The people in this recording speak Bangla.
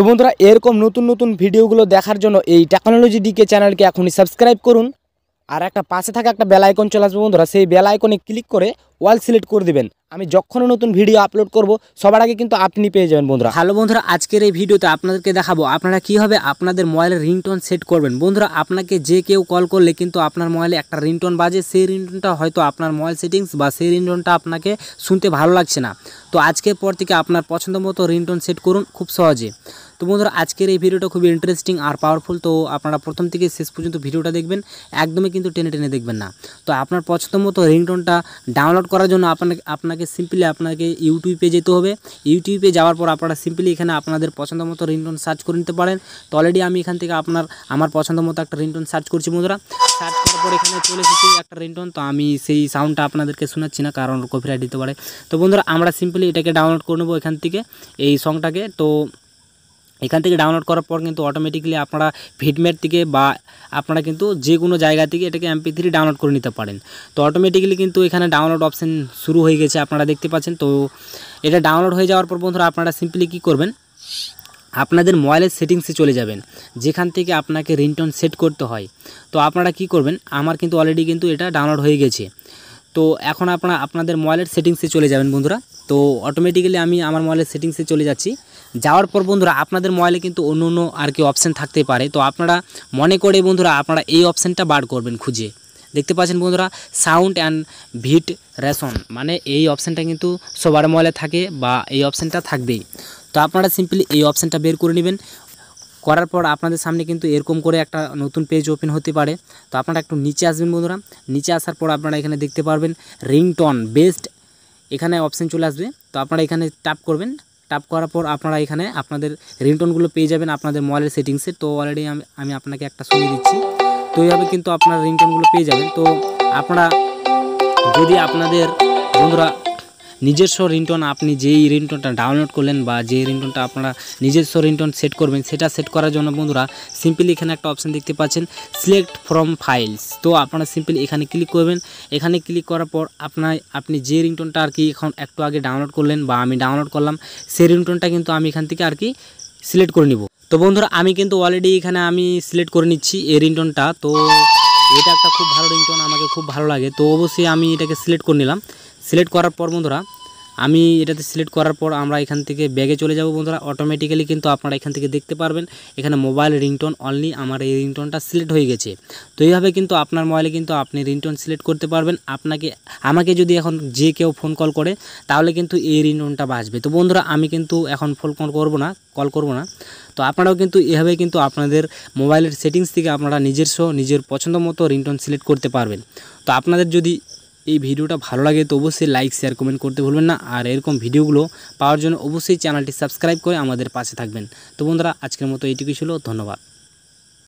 তো বন্ধুরা এরকম নতুন নতুন ভিডিওগুলো দেখার জন্য এই টেকনোলজি ডিকে চ্যানেলকে এখনই সাবস্ক্রাইব করুন। আর একটা পাশে থাকা একটা বেল আইকন চলে আসবে বন্ধুরা, সেই বেল আইকনে ক্লিক করে অল সিলেক্ট করে দিবেন। আমি যখনই নতুন ভিডিও আপলোড করব সবার আগে কিন্তু আপনি পেয়ে যাবেন বন্ধুরা। হ্যালো বন্ধুরা, আজকের এই ভিডিওতে আপনাদেরকে দেখাবো আপনারা কীভাবে আপনাদের মোবাইলের রিংটোন সেট করবেন। বন্ধুরা আপনাকে যে কেউ কল করলে কিন্তু আপনার মোবাইলে একটা রিংটোন বাজে, সেই রিংটোনটা হয়তো আপনার মোবাইল সেটিংস বা সেই রিংটোনটা আপনাকে শুনতে ভালো লাগছে না। তো আজকের পর থেকে আপনার পছন্দ মতো রিংটোন সেট করুন খুব সহজে। তো বন্ধুরা আজকের এই ভিডিওটা খুবই ইন্টারেস্টিং আর পাওয়ারফুল, তো আপনারা প্রথম থেকে শেষ পর্যন্ত ভিডিওটা দেখবেন, একদমই কিন্তু টেনে টেনে দেখবেন না। তো আপনার পছন্দ মতো রিংটোনটা ডাউনলোড করার জন্য আপনাকে সিম্পলি ইউটিউবে যেতে হবে। ইউটিউবে যাওয়ার পর আপনারা সিম্পলি এখানে আপনাদের পছন্দ মতো রিংটোন সার্চ করে নিতে পারেন। তো অলরেডি আমি এখান থেকে আমার পছন্দ মতো একটা রিংটোন সার্চ করছি বন্ধুরা। সার্চ করার পর এখানে চলে এসেছি একটা রিংটোন। তো আমি সেই সাউন্ডটা আপনাদেরকে শোনাচ্ছি না, কারণ কপিরাইট দিতে পারে। তো বন্ধুরা আমরা সিম্পলি এটাকে ডাউনলোড করে নেবো এখান থেকে, এই সংটাকে। তো এখান থেকে ডাউনলোড করার পর কিন্তু অটোমেটিক্যালি আপনারা ভিডমেট থেকে বা আপনারা কিন্তু যে কোনো জায়গা থেকে এটাকে MP3 ডাউনলোড করে নিতে পারেন। তো অটোমেটিক্যালি কিন্তু এখানে ডাউনলোড অপশান শুরু হয়ে গেছে, আপনারা দেখতে পাচ্ছেন। তো এটা ডাউনলোড হয়ে যাওয়ার পর বন্ধুরা আপনারা সিম্পলি কী করবেন, আপনাদের মোবাইলের সেটিংসে চলে যাবেন, যেখান থেকে আপনাকে রিংটোন সেট করতে হয়। তো আপনারা কি করবেন, আমার কিন্তু অলরেডি কিন্তু এটা ডাউনলোড হয়ে গেছে। তো এখন আপনাদের মোবাইলের সেটিংসে চলে যাবেন বন্ধুরা। তো অটোমেটিক্যালি আমি আমার মোবাইলের সেটিংসে চলে যাচ্ছি। যাওয়ার পর বন্ধুরা আপনাদের মোবাইলে কিন্তু অন্য অন্য আর কি অপশান থাকতে পারে। তো আপনারা মনে করে বন্ধুরা আপনারা এই অপশানটা বার করবেন খুঁজে। দেখতে পাচ্ছেন বন্ধুরা, সাউন্ড অ্যান্ড ভিট রেশন, মানে এই অপশানটা কিন্তু সবার মোবাইলে থাকে বা এই অপশানটা থাকবেই। তো আপনারা সিম্পলি এই অপশানটা বের করে নেবেন। করার পর আপনাদের সামনে কিন্তু এরকম করে একটা নতুন পেজ ওপেন হতে পারে। তো আপনারা একটু নিচে আসবেন বন্ধুরা। নিচে আসার পর আপনারা এখানে দেখতে পারবেন রিংটোন বেস্ট, এখানে অপশান চলে আসবে। তো আপনারা এখানে টাপ করবেন। টাপ করার পর আপনারা এখানে আপনাদের রিংটোনগুলো পেয়ে যাবেন আপনাদের মোবাইলের সেটিংসে। তো অলরেডি আমি আপনাকে একটা শুনিয়ে দিচ্ছি। তো এইভাবে কিন্তু আপনারা রিংটোনগুলো পেয়ে যাবেন। তো আপনারা যদি আপনাদের বন্ধুরা নিজস্ব রিংটোন, আপনি যেই রিংটোনটা ডাউনলোড করলেন বা যেই রিংটোনটা আপনারা নিজস্ব রিংটোন সেট করবেন, সেটা সেট করার জন্য বন্ধুরা সিম্পলি এখানে একটা অপশান দেখতে পাচ্ছেন সিলেক্ট ফ্রম ফাইলস। তো আপনারা সিম্পলি এখানে ক্লিক করবেন। এখানে ক্লিক করার পর আপনি যে রিংটোনটা আর কি এখন একটু আগে ডাউনলোড করলেন বা আমি ডাউনলোড করলাম, সেই রিংটোনটা কিন্তু আমি এখান থেকে আর কি সিলেক্ট করে নিব। তো বন্ধুরা আমি কিন্তু অলরেডি এখানে আমি সিলেক্ট করে নিচ্ছি এই রিংটোনটা। তো এটা একটা খুব ভালো রিংটোন, আমাকে খুব ভালো লাগে। তো অবশ্যই আমি এটাকে সিলেক্ট করে নিলাম। সিলেক্ট করার পর বন্ধুরা আমি এটাতে সিলেক্ট করার পর আমরা এখান থেকে ব্যাগে চলে যাব বন্ধুরা। অটোমেটিক্যালি কিন্তু আপনারা এখান থেকে দেখতে পারবেন এখানে মোবাইল রিংটোন অনলি, আমার এই রিংটোনটা সিলেক্ট হয়ে গেছে। তো এইভাবে কিন্তু আপনার মোবাইলে কিন্তু আপনি রিংটোন সিলেক্ট করতে পারবেন। আমাকে যদি এখন যে কেউ ফোন কল করে তাহলে কিন্তু এই রিংটোনটা বাজবে। তো বন্ধুরা আমি কিন্তু এখন ফোন কল করব না। তো আপনারাও কিন্তু এভাবে কিন্তু আপনাদের মোবাইলের সেটিংস থেকে আপনারা নিজের পছন্দ মতো রিংটোন সিলেক্ট করতে পারবেন। তো আপনাদের যদি এই ভিডিওটা ভালো লাগে তো অবশ্যই লাইক শেয়ার কমেন্ট করতে ভুলবেন না। আর এরকম ভিডিওগুলো পাওয়ার জন্য অবশ্যই চ্যানেলটি সাবস্ক্রাইব করে আমাদের পাশে থাকবেন। তো বন্ধুরা আজকের মতো এইটুকুই ছিল, ধন্যবাদ।